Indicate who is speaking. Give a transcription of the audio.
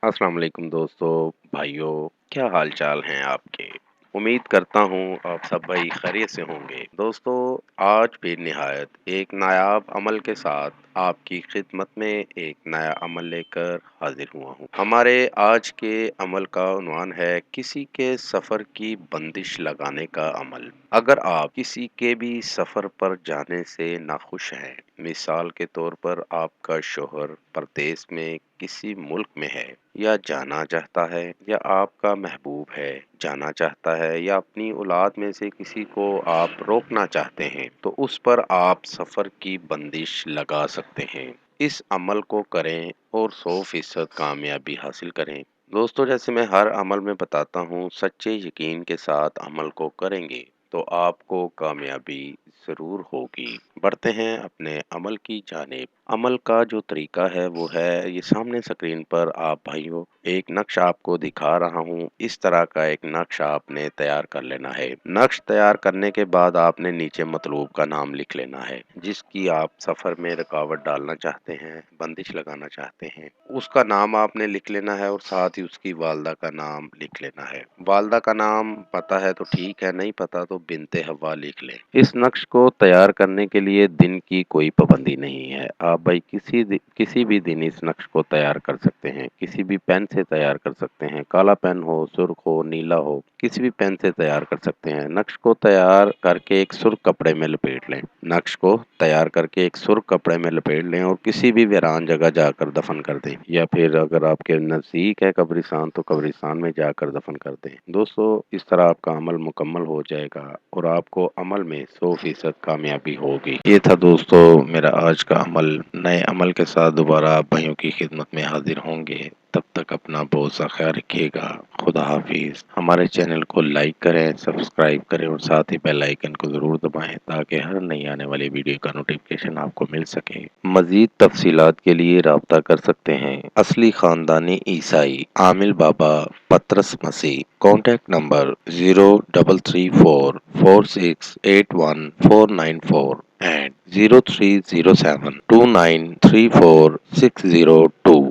Speaker 1: अस्सलाम वालेकुम दोस्तों, भाइयों, क्या हाल चाल हैं आपके? उम्मीद करता हूँ आप सब भाई खैरियत से होंगे। दोस्तों, आज भी निहायत एक नायाब अमल के साथ आपकी खिदमत में एक नया अमल लेकर हाजिर हुआ हूँ। हमारे आज के अमल का उन्वान है किसी के सफ़र की बंदिश लगाने का अमल। अगर आप किसी के भी सफ़र पर जाने से नाखुश हैं, मिसाल के तौर पर आपका शौहर परदेस में किसी मुल्क में है या जाना चाहता है, या आपका महबूब है जाना चाहता है, या अपनी औलाद में से किसी को आप रोकना चाहते हैं, तो उस पर आप सफ़र की बंदिश लगा सकते हैं। इस अमल को करें और 100% कामयाबी हासिल करें। दोस्तों, जैसे मैं हर अमल में बताता हूँ, सच्चे यकीन के साथ अमल को करेंगे तो आपको कामयाबी ज़रूर होगी। बढ़ते हैं अपने अमल की जानिब। अमल का जो तरीका है वो है, ये सामने स्क्रीन पर आप भाइयों एक नक्शा आपको दिखा रहा हूँ। इस तरह का एक नक्शा आपने तैयार कर लेना है। नक्श तैयार करने के बाद आपने नीचे मतलूब का नाम लिख लेना है, जिसकी आप सफ़र में रुकावट डालना चाहते हैं, बंदिश लगाना चाहते हैं। उसका नाम आपने लिख लेना है और साथ ही उसकी वालदा का नाम लिख लेना है। वालदा का नाम पता है तो ठीक है, नहीं पता तो बिनते हव्वा लिख लें। इस नक्श को तैयार करने के लिए दिन की कोई पाबंदी नहीं है। आप भाई किसी भी दिन इस नक्श को तैयार कर सकते हैं। किसी भी पेन से तैयार कर सकते हैं। काला पेन हो, सुर्ख हो, नीला हो, किसी भी पेन से तैयार कर सकते हैं। नक्श को तैयार करके एक सुर्ख कपड़े में लपेट लें। नक्श को तैयार करके एक सुर्ख कपड़े में लपेट लें और किसी भी वीरान जगह जाकर दफन कर दें, या फिर अगर आपके नज़दीक है कब्रिस्तान तो कब्रिस्तान में जाकर दफन कर दें। दोस्तों, इस तरह आपका अमल मुकम्मल हो जाएगा और आपको अमल में 100% कामयाबी होगी। ये था दोस्तों मेरा आज का अमल। नए अमल के साथ दोबारा आप भाइयों की खिदमत में हाजिर होंगे। तब तक अपना बहुत सा ख्याल रखिएगा। खुदा हाफिज। हमारे चैनल को लाइक करें, सब्सक्राइब करें और साथ ही बेल आइकन को ज़रूर दबाएं ताकि हर नई आने वाली वीडियो का नोटिफिकेशन आपको मिल सके। मज़ीद तफसीलात के लिए राब्ता कर सकते हैं असली ख़ानदानी ईसाई आमिल बाबा पतरस मसीह। Contact number 0344681494 and 0307293460